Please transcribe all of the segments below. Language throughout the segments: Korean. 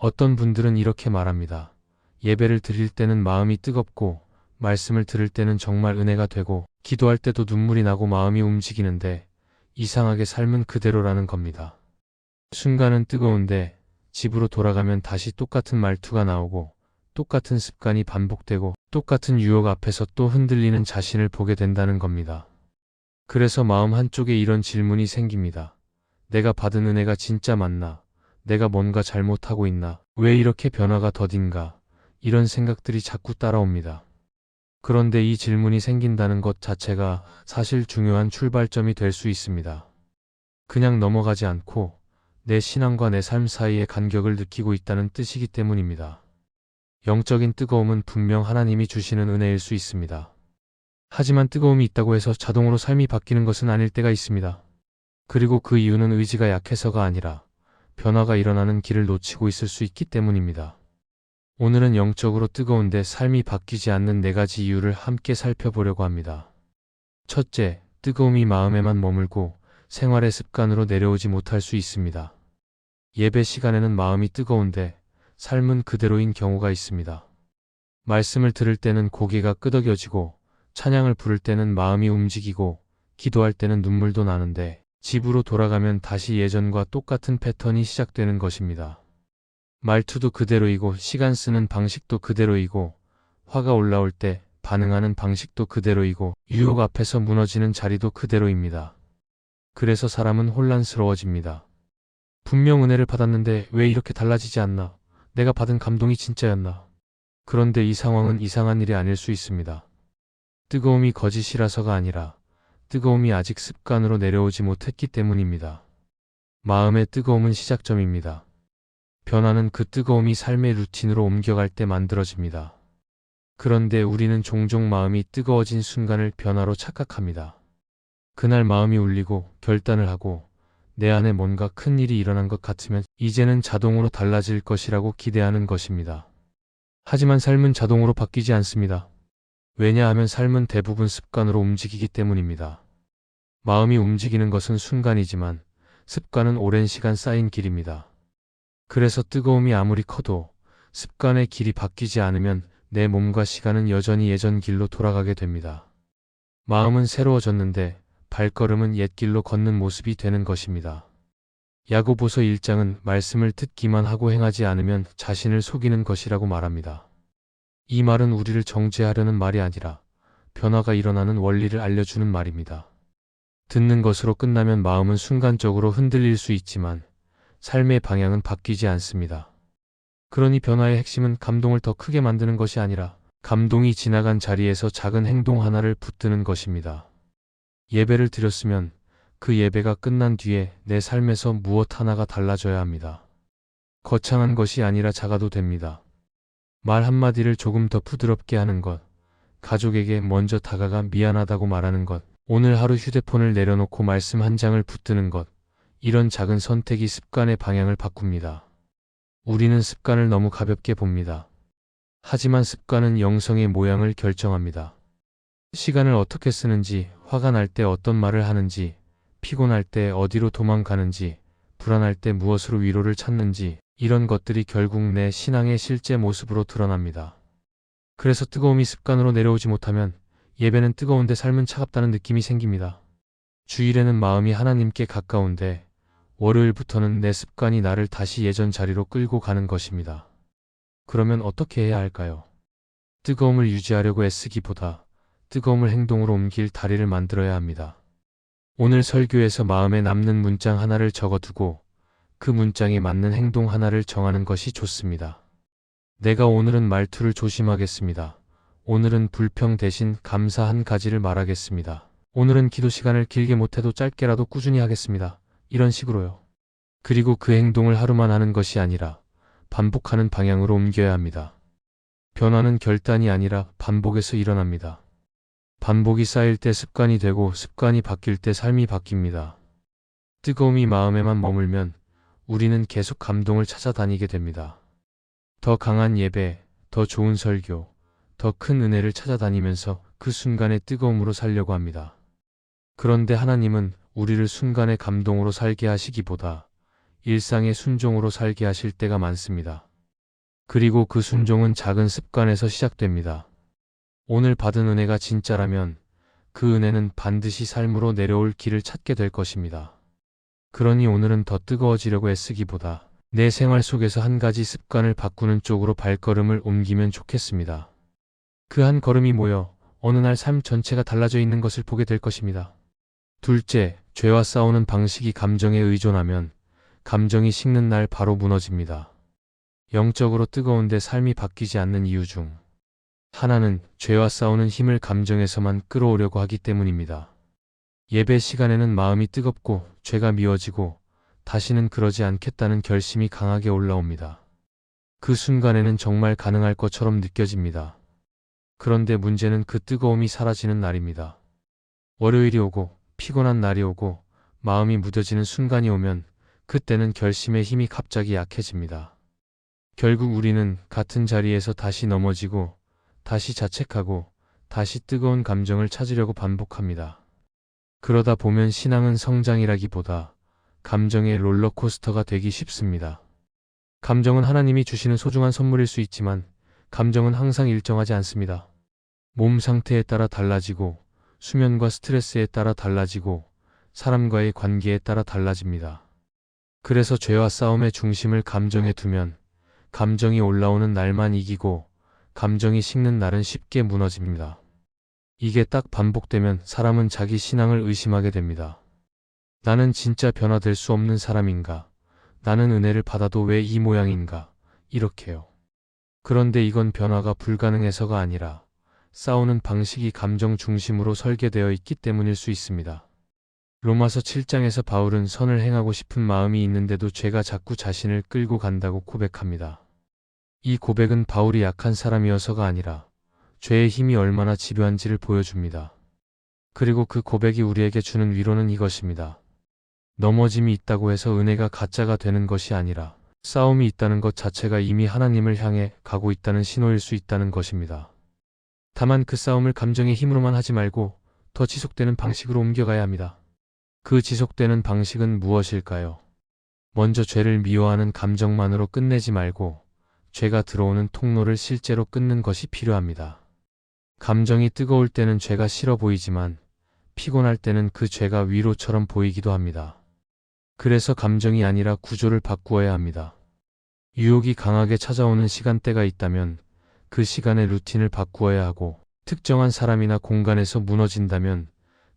어떤 분들은 이렇게 말합니다. 예배를 드릴 때는 마음이 뜨겁고 말씀을 들을 때는 정말 은혜가 되고 기도할 때도 눈물이 나고 마음이 움직이는데 이상하게 삶은 그대로라는 겁니다. 순간은 뜨거운데 집으로 돌아가면 다시 똑같은 말투가 나오고 똑같은 습관이 반복되고 똑같은 유혹 앞에서 또 흔들리는 자신을 보게 된다는 겁니다. 그래서 마음 한쪽에 이런 질문이 생깁니다. 내가 받은 은혜가 진짜 맞나? 내가 뭔가 잘못하고 있나? 왜 이렇게 변화가 더딘가? 이런 생각들이 자꾸 따라옵니다. 그런데 이 질문이 생긴다는 것 자체가 사실 중요한 출발점이 될 수 있습니다. 그냥 넘어가지 않고 내 신앙과 내 삶 사이의 간격을 느끼고 있다는 뜻이기 때문입니다. 영적인 뜨거움은 분명 하나님이 주시는 은혜일 수 있습니다. 하지만 뜨거움이 있다고 해서 자동으로 삶이 바뀌는 것은 아닐 때가 있습니다. 그리고 그 이유는 의지가 약해서가 아니라 변화가 일어나는 길을 놓치고 있을 수 있기 때문입니다. 오늘은 영적으로 뜨거운데 삶이 바뀌지 않는 4가지 이유를 함께 살펴보려고 합니다. 첫째, 뜨거움이 마음에만 머물고 생활의 습관으로 내려오지 못할 수 있습니다. 예배 시간에는 마음이 뜨거운데 삶은 그대로인 경우가 있습니다. 말씀을 들을 때는 고개가 끄덕여지고 찬양을 부를 때는 마음이 움직이고 기도할 때는 눈물도 나는데 집으로 돌아가면 다시 예전과 똑같은 패턴이 시작되는 것입니다. 말투도 그대로이고 시간 쓰는 방식도 그대로이고 화가 올라올 때 반응하는 방식도 그대로이고 유혹 앞에서 무너지는 자리도 그대로입니다. 그래서 사람은 혼란스러워집니다. 분명 은혜를 받았는데 왜 이렇게 달라지지 않나? 내가 받은 감동이 진짜였나? 그런데 이 상황은 이상한 일이 아닐 수 있습니다. 뜨거움이 거짓이라서가 아니라 뜨거움이 아직 습관으로 내려오지 못했기 때문입니다. 마음의 뜨거움은 시작점입니다. 변화는 그 뜨거움이 삶의 루틴으로 옮겨갈 때 만들어집니다. 그런데 우리는 종종 마음이 뜨거워진 순간을 변화로 착각합니다. 그날 마음이 울리고 결단을 하고 내 안에 뭔가 큰 일이 일어난 것 같으면 이제는 자동으로 달라질 것이라고 기대하는 것입니다. 하지만 삶은 자동으로 바뀌지 않습니다. 왜냐하면 삶은 대부분 습관으로 움직이기 때문입니다. 마음이 움직이는 것은 순간이지만 습관은 오랜 시간 쌓인 길입니다. 그래서 뜨거움이 아무리 커도 습관의 길이 바뀌지 않으면 내 몸과 시간은 여전히 예전 길로 돌아가게 됩니다. 마음은 새로워졌는데 발걸음은 옛 길로 걷는 모습이 되는 것입니다. 야고보서 1장은 말씀을 듣기만 하고 행하지 않으면 자신을 속이는 것이라고 말합니다. 이 말은 우리를 정죄하려는 말이 아니라 변화가 일어나는 원리를 알려주는 말입니다. 듣는 것으로 끝나면 마음은 순간적으로 흔들릴 수 있지만 삶의 방향은 바뀌지 않습니다. 그러니 변화의 핵심은 감동을 더 크게 만드는 것이 아니라 감동이 지나간 자리에서 작은 행동 하나를 붙드는 것입니다. 예배를 드렸으면 그 예배가 끝난 뒤에 내 삶에서 무엇 하나가 달라져야 합니다. 거창한 것이 아니라 작아도 됩니다. 말 한마디를 조금 더 부드럽게 하는 것, 가족에게 먼저 다가가 미안하다고 말하는 것, 오늘 하루 휴대폰을 내려놓고 말씀 한 장을 붙드는 것, 이런 작은 선택이 습관의 방향을 바꿉니다. 우리는 습관을 너무 가볍게 봅니다. 하지만 습관은 영성의 모양을 결정합니다. 시간을 어떻게 쓰는지, 화가 날 때 어떤 말을 하는지, 피곤할 때 어디로 도망가는지, 불안할 때 무엇으로 위로를 찾는지, 이런 것들이 결국 내 신앙의 실제 모습으로 드러납니다. 그래서 뜨거움이 습관으로 내려오지 못하면 예배는 뜨거운데 삶은 차갑다는 느낌이 생깁니다. 주일에는 마음이 하나님께 가까운데 월요일부터는 내 습관이 나를 다시 예전 자리로 끌고 가는 것입니다. 그러면 어떻게 해야 할까요? 뜨거움을 유지하려고 애쓰기보다 뜨거움을 행동으로 옮길 다리를 만들어야 합니다. 오늘 설교에서 마음에 남는 문장 하나를 적어두고 그 문장에 맞는 행동 하나를 정하는 것이 좋습니다. 내가 오늘은 말투를 조심하겠습니다. 오늘은 불평 대신 감사 한 가지를 말하겠습니다. 오늘은 기도 시간을 길게 못해도 짧게라도 꾸준히 하겠습니다. 이런 식으로요. 그리고 그 행동을 하루만 하는 것이 아니라 반복하는 방향으로 옮겨야 합니다. 변화는 결단이 아니라 반복에서 일어납니다. 반복이 쌓일 때 습관이 되고 습관이 바뀔 때 삶이 바뀝니다. 뜨거움이 마음에만 머물면 우리는 계속 감동을 찾아다니게 됩니다. 더 강한 예배, 더 좋은 설교, 더 큰 은혜를 찾아다니면서 그 순간의 뜨거움으로 살려고 합니다. 그런데 하나님은 우리를 순간의 감동으로 살게 하시기보다 일상의 순종으로 살게 하실 때가 많습니다. 그리고 그 순종은 작은 습관에서 시작됩니다. 오늘 받은 은혜가 진짜라면 그 은혜는 반드시 삶으로 내려올 길을 찾게 될 것입니다. 그러니 오늘은 더 뜨거워지려고 애쓰기보다 내 생활 속에서 한 가지 습관을 바꾸는 쪽으로 발걸음을 옮기면 좋겠습니다. 그 한 걸음이 모여 어느 날 삶 전체가 달라져 있는 것을 보게 될 것입니다. 둘째, 죄와 싸우는 방식이 감정에 의존하면 감정이 식는 날 바로 무너집니다. 영적으로 뜨거운데 삶이 바뀌지 않는 이유 중 하나는 죄와 싸우는 힘을 감정에서만 끌어오려고 하기 때문입니다. 예배 시간에는 마음이 뜨겁고 죄가 미워지고 다시는 그러지 않겠다는 결심이 강하게 올라옵니다. 그 순간에는 정말 가능할 것처럼 느껴집니다. 그런데 문제는 그 뜨거움이 사라지는 날입니다. 월요일이 오고 피곤한 날이 오고 마음이 무뎌지는 순간이 오면 그때는 결심의 힘이 갑자기 약해집니다. 결국 우리는 같은 자리에서 다시 넘어지고 다시 자책하고 다시 뜨거운 감정을 찾으려고 반복합니다. 그러다 보면 신앙은 성장이라기보다 감정의 롤러코스터가 되기 쉽습니다. 감정은 하나님이 주시는 소중한 선물일 수 있지만 감정은 항상 일정하지 않습니다. 몸 상태에 따라 달라지고 수면과 스트레스에 따라 달라지고 사람과의 관계에 따라 달라집니다. 그래서 죄와 싸움의 중심을 감정에 두면 감정이 올라오는 날만 이기고 감정이 식는 날은 쉽게 무너집니다. 이게 딱 반복되면 사람은 자기 신앙을 의심하게 됩니다. 나는 진짜 변화될 수 없는 사람인가? 나는 은혜를 받아도 왜 이 모양인가? 이렇게요. 그런데 이건 변화가 불가능해서가 아니라 싸우는 방식이 감정 중심으로 설계되어 있기 때문일 수 있습니다. 로마서 7장에서 바울은 선을 행하고 싶은 마음이 있는데도 죄가 자꾸 자신을 끌고 간다고 고백합니다. 이 고백은 바울이 약한 사람이어서가 아니라 죄의 힘이 얼마나 집요한지를 보여줍니다. 그리고 그 고백이 우리에게 주는 위로는 이것입니다. 넘어짐이 있다고 해서 은혜가 가짜가 되는 것이 아니라 싸움이 있다는 것 자체가 이미 하나님을 향해 가고 있다는 신호일 수 있다는 것입니다. 다만 그 싸움을 감정의 힘으로만 하지 말고 더 지속되는 방식으로 옮겨가야 합니다. 그 지속되는 방식은 무엇일까요? 먼저 죄를 미워하는 감정만으로 끝내지 말고 죄가 들어오는 통로를 실제로 끊는 것이 필요합니다. 감정이 뜨거울 때는 죄가 싫어 보이지만 피곤할 때는 그 죄가 위로처럼 보이기도 합니다. 그래서 감정이 아니라 구조를 바꾸어야 합니다. 유혹이 강하게 찾아오는 시간대가 있다면 그 시간의 루틴을 바꾸어야 하고 특정한 사람이나 공간에서 무너진다면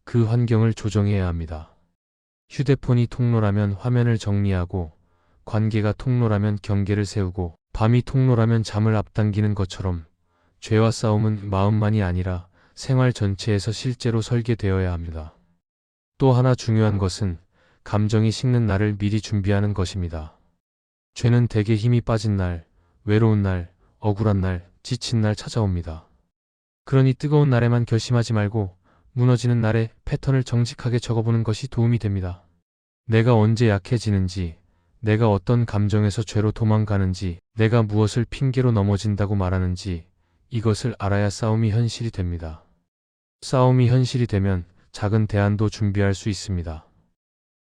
그 환경을 조정해야 합니다. 휴대폰이 통로라면 화면을 정리하고 관계가 통로라면 경계를 세우고 밤이 통로라면 잠을 앞당기는 것처럼 죄와 싸움은 마음만이 아니라 생활 전체에서 실제로 설계되어야 합니다. 또 하나 중요한 것은 감정이 식는 날을 미리 준비하는 것입니다. 죄는 대개 힘이 빠진 날, 외로운 날, 억울한 날, 지친 날 찾아옵니다. 그러니 뜨거운 날에만 결심하지 말고 무너지는 날에 패턴을 정직하게 적어보는 것이 도움이 됩니다. 내가 언제 약해지는지, 내가 어떤 감정에서 죄로 도망가는지, 내가 무엇을 핑계로 넘어진다고 말하는지 이것을 알아야 싸움이 현실이 됩니다. 싸움이 현실이 되면 작은 대안도 준비할 수 있습니다.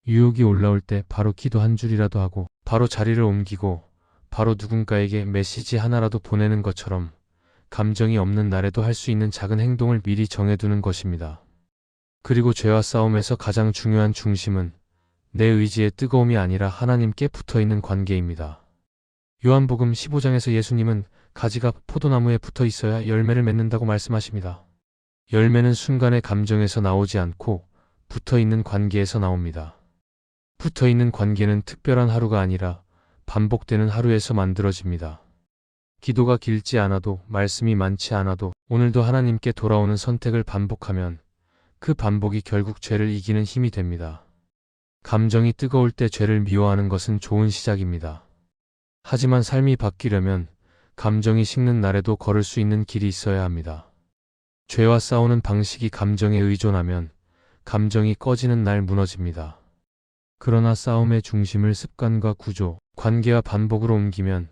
유혹이 올라올 때 바로 기도 한 줄이라도 하고 바로 자리를 옮기고 바로 누군가에게 메시지 하나라도 보내는 것처럼 감정이 없는 날에도 할 수 있는 작은 행동을 미리 정해두는 것입니다. 그리고 죄와 싸움에서 가장 중요한 중심은 내 의지의 뜨거움이 아니라 하나님께 붙어있는 관계입니다. 요한복음 15장에서 예수님은 가지가 포도나무에 붙어 있어야 열매를 맺는다고 말씀하십니다. 열매는 순간의 감정에서 나오지 않고 붙어있는 관계에서 나옵니다. 붙어있는 관계는 특별한 하루가 아니라 반복되는 하루에서 만들어집니다. 기도가 길지 않아도 말씀이 많지 않아도 오늘도 하나님께 돌아오는 선택을 반복하면 그 반복이 결국 죄를 이기는 힘이 됩니다. 감정이 뜨거울 때 죄를 미워하는 것은 좋은 시작입니다. 하지만 삶이 바뀌려면 감정이 식는 날에도 걸을 수 있는 길이 있어야 합니다. 죄와 싸우는 방식이 감정에 의존하면 감정이 꺼지는 날 무너집니다. 그러나 싸움의 중심을 습관과 구조, 관계와 반복으로 옮기면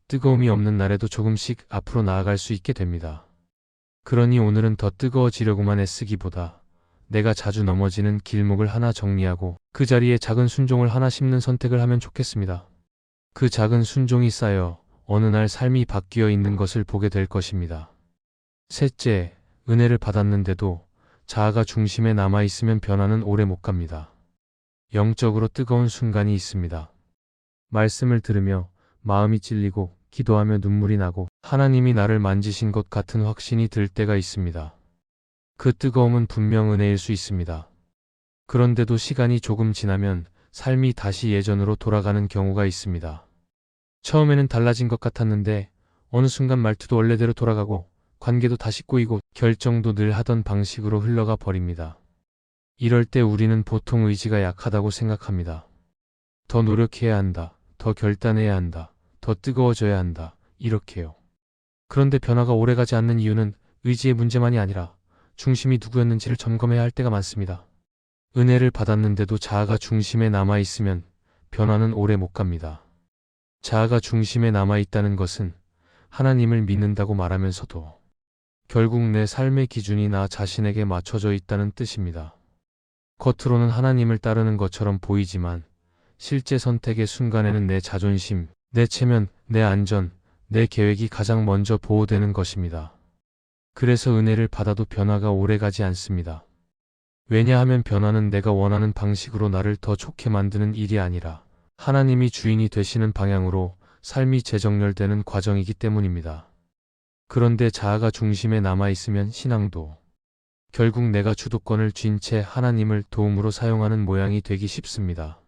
뜨거움이 없는 날에도 조금씩 앞으로 나아갈 수 있게 됩니다. 그러니 오늘은 더 뜨거워지려고만 애쓰기보다 내가 자주 넘어지는 길목을 하나 정리하고 그 자리에 작은 순종을 하나 심는 선택을 하면 좋겠습니다. 그 작은 순종이 쌓여 어느 날 삶이 바뀌어 있는 것을 보게 될 것입니다. 셋째, 은혜를 받았는데도 자아가 중심에 남아있으면 변화는 오래 못 갑니다. 영적으로 뜨거운 순간이 있습니다. 말씀을 들으며 마음이 찔리고 기도하며 눈물이 나고 하나님이 나를 만지신 것 같은 확신이 들 때가 있습니다. 그 뜨거움은 분명 은혜일 수 있습니다. 그런데도 시간이 조금 지나면 삶이 다시 예전으로 돌아가는 경우가 있습니다. 처음에는 달라진 것 같았는데 어느 순간 말투도 원래대로 돌아가고 관계도 다시 꼬이고 결정도 늘 하던 방식으로 흘러가 버립니다. 이럴 때 우리는 보통 의지가 약하다고 생각합니다. 더 노력해야 한다. 더 결단해야 한다. 더 뜨거워져야 한다. 이렇게요. 그런데 변화가 오래가지 않는 이유는 의지의 문제만이 아니라 중심이 누구였는지를 점검해야 할 때가 많습니다. 은혜를 받았는데도 자아가 중심에 남아있으면 변화는 오래 못 갑니다. 자아가 중심에 남아있다는 것은 하나님을 믿는다고 말하면서도 결국 내 삶의 기준이 나 자신에게 맞춰져 있다는 뜻입니다. 겉으로는 하나님을 따르는 것처럼 보이지만 실제 선택의 순간에는 내 자존심, 내 체면, 내 안전, 내 계획이 가장 먼저 보호되는 것입니다. 그래서 은혜를 받아도 변화가 오래가지 않습니다. 왜냐하면 변화는 내가 원하는 방식으로 나를 더 좋게 만드는 일이 아니라 하나님이 주인이 되시는 방향으로 삶이 재정렬되는 과정이기 때문입니다. 그런데 자아가 중심에 남아있으면 신앙도 결국 내가 주도권을 쥔 채 하나님을 도움으로 사용하는 모양이 되기 쉽습니다.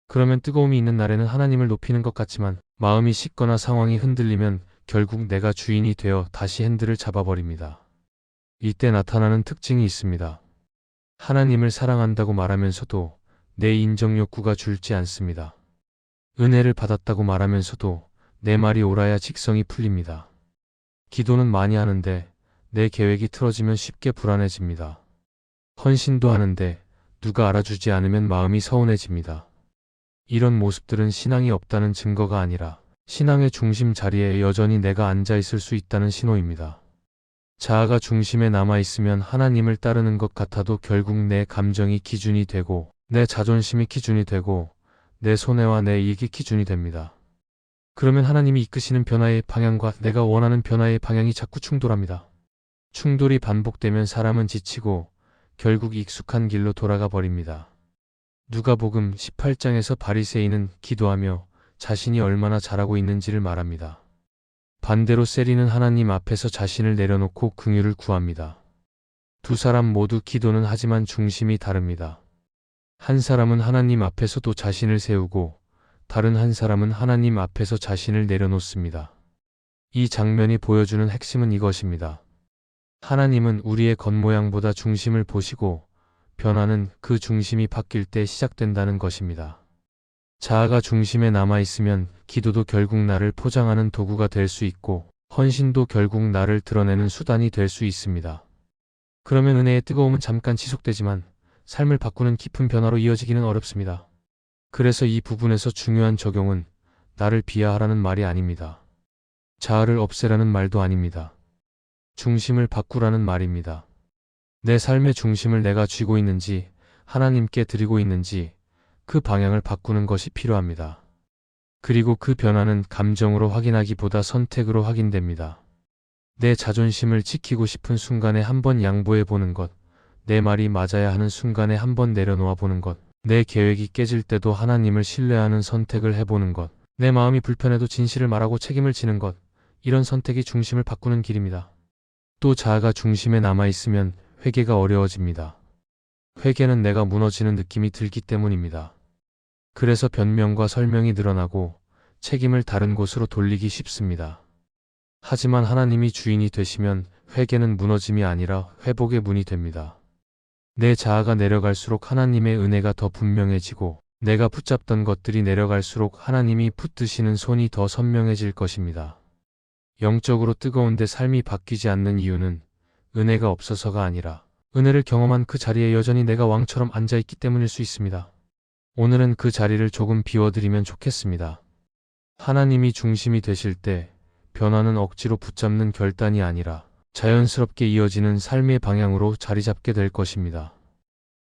그러면 뜨거움이 있는 날에는 하나님을 높이는 것 같지만 마음이 식거나 상황이 흔들리면 결국 내가 주인이 되어 다시 핸들을 잡아버립니다. 이때 나타나는 특징이 있습니다. 하나님을 사랑한다고 말하면서도 내 인정 욕구가 줄지 않습니다. 은혜를 받았다고 말하면서도 내 말이 옳아야 직성이 풀립니다. 기도는 많이 하는데 내 계획이 틀어지면 쉽게 불안해집니다. 헌신도 하는데 누가 알아주지 않으면 마음이 서운해집니다. 이런 모습들은 신앙이 없다는 증거가 아니라 신앙의 중심 자리에 여전히 내가 앉아있을 수 있다는 신호입니다. 자아가 중심에 남아있으면 하나님을 따르는 것 같아도 결국 내 감정이 기준이 되고 내 자존심이 기준이 되고 내 손해와 내 이익이 기준이 됩니다. 그러면 하나님이 이끄시는 변화의 방향과 내가 원하는 변화의 방향이 자꾸 충돌합니다. 충돌이 반복되면 사람은 지치고 결국 익숙한 길로 돌아가 버립니다. 누가복음 18장에서 바리새인은 기도하며 자신이 얼마나 잘하고 있는지를 말합니다. 반대로 세리는 하나님 앞에서 자신을 내려놓고 긍휼을 구합니다. 두 사람 모두 기도는 하지만 중심이 다릅니다. 한 사람은 하나님 앞에서도 자신을 세우고 다른 한 사람은 하나님 앞에서 자신을 내려놓습니다. 이 장면이 보여주는 핵심은 이것입니다. 하나님은 우리의 겉모양보다 중심을 보시고 변화는 그 중심이 바뀔 때 시작된다는 것입니다. 자아가 중심에 남아있으면 기도도 결국 나를 포장하는 도구가 될 수 있고 헌신도 결국 나를 드러내는 수단이 될 수 있습니다. 그러면 은혜의 뜨거움은 잠깐 지속되지만 삶을 바꾸는 깊은 변화로 이어지기는 어렵습니다. 그래서 이 부분에서 중요한 적용은 나를 비하하라는 말이 아닙니다. 자아를 없애라는 말도 아닙니다. 중심을 바꾸라는 말입니다. 내 삶의 중심을 내가 쥐고 있는지 하나님께 드리고 있는지 그 방향을 바꾸는 것이 필요합니다. 그리고 그 변화는 감정으로 확인하기보다 선택으로 확인됩니다. 내 자존심을 지키고 싶은 순간에 한번 양보해 보는 것, 내 말이 맞아야 하는 순간에 한번 내려놓아 보는 것, 내 계획이 깨질 때도 하나님을 신뢰하는 선택을 해보는 것, 내 마음이 불편해도 진실을 말하고 책임을 지는 것, 이런 선택이 중심을 바꾸는 길입니다. 또 자아가 중심에 남아있으면 회개가 어려워집니다. 회개는 내가 무너지는 느낌이 들기 때문입니다. 그래서 변명과 설명이 늘어나고 책임을 다른 곳으로 돌리기 쉽습니다. 하지만 하나님이 주인이 되시면 회개는 무너짐이 아니라 회복의 문이 됩니다. 내 자아가 내려갈수록 하나님의 은혜가 더 분명해지고 내가 붙잡던 것들이 내려갈수록 하나님이 붙드시는 손이 더 선명해질 것입니다. 영적으로 뜨거운데 삶이 바뀌지 않는 이유는 은혜가 없어서가 아니라 은혜를 경험한 그 자리에 여전히 내가 왕처럼 앉아있기 때문일 수 있습니다. 오늘은 그 자리를 조금 비워드리면 좋겠습니다. 하나님이 중심이 되실 때 변화는 억지로 붙잡는 결단이 아니라 자연스럽게 이어지는 삶의 방향으로 자리 잡게 될 것입니다.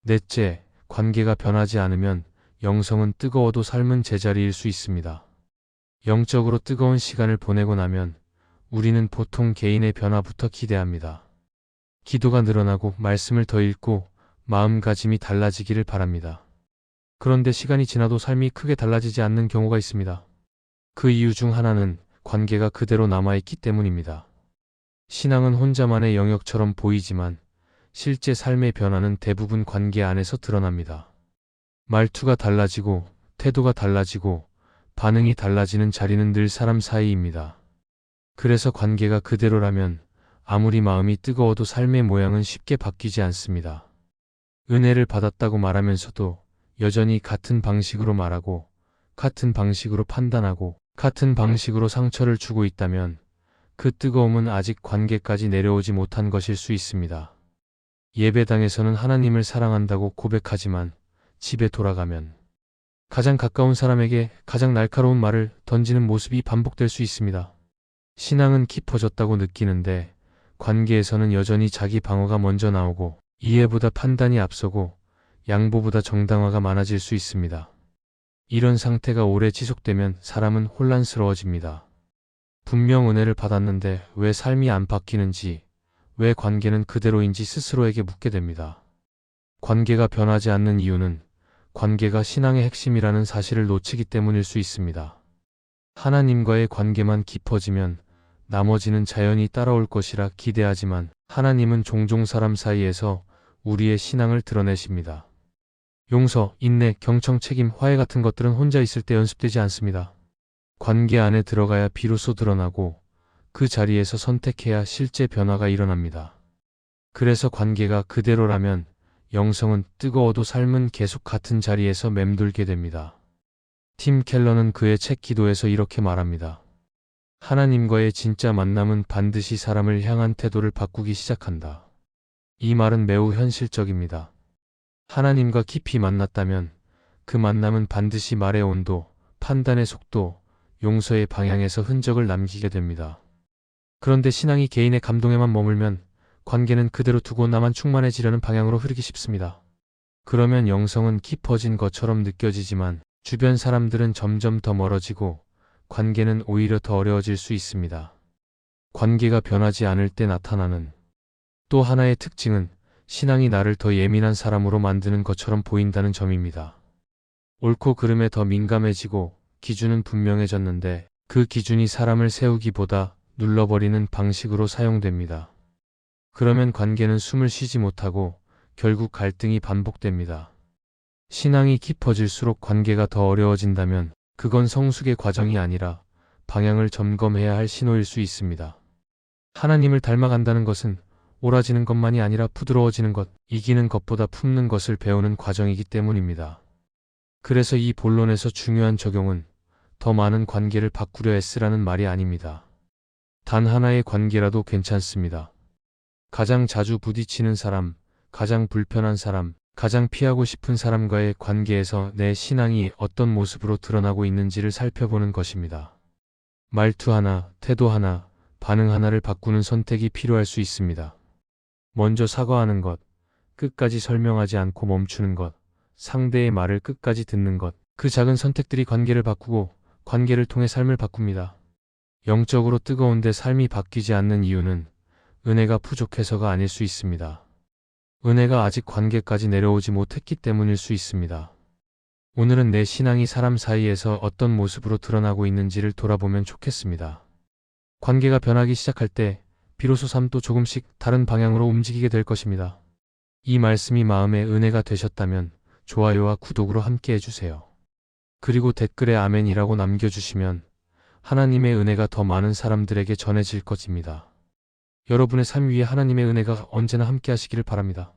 넷째, 관계가 변하지 않으면 영성은 뜨거워도 삶은 제자리일 수 있습니다. 영적으로 뜨거운 시간을 보내고 나면 우리는 보통 개인의 변화부터 기대합니다. 기도가 늘어나고 말씀을 더 읽고 마음가짐이 달라지기를 바랍니다. 그런데 시간이 지나도 삶이 크게 달라지지 않는 경우가 있습니다. 그 이유 중 하나는 관계가 그대로 남아있기 때문입니다. 신앙은 혼자만의 영역처럼 보이지만 실제 삶의 변화는 대부분 관계 안에서 드러납니다. 말투가 달라지고 태도가 달라지고 반응이 달라지는 자리는 늘 사람 사이입니다. 그래서 관계가 그대로라면 아무리 마음이 뜨거워도 삶의 모양은 쉽게 바뀌지 않습니다. 은혜를 받았다고 말하면서도 여전히 같은 방식으로 말하고 같은 방식으로 판단하고 같은 방식으로 상처를 주고 있다면 그 뜨거움은 아직 관계까지 내려오지 못한 것일 수 있습니다. 예배당에서는 하나님을 사랑한다고 고백하지만 집에 돌아가면 가장 가까운 사람에게 가장 날카로운 말을 던지는 모습이 반복될 수 있습니다. 신앙은 깊어졌다고 느끼는데 관계에서는 여전히 자기 방어가 먼저 나오고 이해보다 판단이 앞서고 양보보다 정당화가 많아질 수 있습니다. 이런 상태가 오래 지속되면 사람은 혼란스러워집니다. 분명 은혜를 받았는데 왜 삶이 안 바뀌는지, 왜 관계는 그대로인지 스스로에게 묻게 됩니다. 관계가 변하지 않는 이유는 관계가 신앙의 핵심이라는 사실을 놓치기 때문일 수 있습니다. 하나님과의 관계만 깊어지면 나머지는 자연히 따라올 것이라 기대하지만 하나님은 종종 사람 사이에서 우리의 신앙을 드러내십니다. 용서, 인내, 경청, 책임, 화해 같은 것들은 혼자 있을 때 연습되지 않습니다. 관계 안에 들어가야 비로소 드러나고 그 자리에서 선택해야 실제 변화가 일어납니다. 그래서 관계가 그대로라면 영성은 뜨거워도 삶은 계속 같은 자리에서 맴돌게 됩니다. 팀 켈러는 그의 책 기도에서 이렇게 말합니다. 하나님과의 진짜 만남은 반드시 사람을 향한 태도를 바꾸기 시작한다. 이 말은 매우 현실적입니다. 하나님과 깊이 만났다면 그 만남은 반드시 말의 온도, 판단의 속도, 용서의 방향에서 흔적을 남기게 됩니다. 그런데 신앙이 개인의 감동에만 머물면 관계는 그대로 두고 나만 충만해지려는 방향으로 흐르기 쉽습니다. 그러면 영성은 깊어진 것처럼 느껴지지만 주변 사람들은 점점 더 멀어지고 관계는 오히려 더 어려워질 수 있습니다. 관계가 변하지 않을 때 나타나는 또 하나의 특징은 신앙이 나를 더 예민한 사람으로 만드는 것처럼 보인다는 점입니다. 옳고 그름에 더 민감해지고 기준은 분명해졌는데 그 기준이 사람을 세우기보다 눌러버리는 방식으로 사용됩니다. 그러면 관계는 숨을 쉬지 못하고 결국 갈등이 반복됩니다. 신앙이 깊어질수록 관계가 더 어려워진다면 그건 성숙의 과정이 아니라 방향을 점검해야 할 신호일 수 있습니다. 하나님을 닮아간다는 것은 옳아지는 것만이 아니라 부드러워지는 것, 이기는 것보다 품는 것을 배우는 과정이기 때문입니다. 그래서 이 본론에서 중요한 적용은 더 많은 관계를 바꾸려 애쓰라는 말이 아닙니다. 단 하나의 관계라도 괜찮습니다. 가장 자주 부딪히는 사람, 가장 불편한 사람, 가장 피하고 싶은 사람과의 관계에서 내 신앙이 어떤 모습으로 드러나고 있는지를 살펴보는 것입니다. 말투 하나, 태도 하나, 반응 하나를 바꾸는 선택이 필요할 수 있습니다. 먼저 사과하는 것, 끝까지 설명하지 않고 멈추는 것, 상대의 말을 끝까지 듣는 것, 그 작은 선택들이 관계를 바꾸고 관계를 통해 삶을 바꿉니다. 영적으로 뜨거운데 삶이 바뀌지 않는 이유는 은혜가 부족해서가 아닐 수 있습니다. 은혜가 아직 관계까지 내려오지 못했기 때문일 수 있습니다. 오늘은 내 신앙이 사람 사이에서 어떤 모습으로 드러나고 있는지를 돌아보면 좋겠습니다. 관계가 변하기 시작할 때 비로소 삶도 조금씩 다른 방향으로 움직이게 될 것입니다. 이 말씀이 마음의 은혜가 되셨다면 좋아요와 구독으로 함께 해주세요. 그리고 댓글에 아멘이라고 남겨주시면 하나님의 은혜가 더 많은 사람들에게 전해질 것입니다. 여러분의 삶 위에 하나님의 은혜가 언제나 함께 하시기를 바랍니다.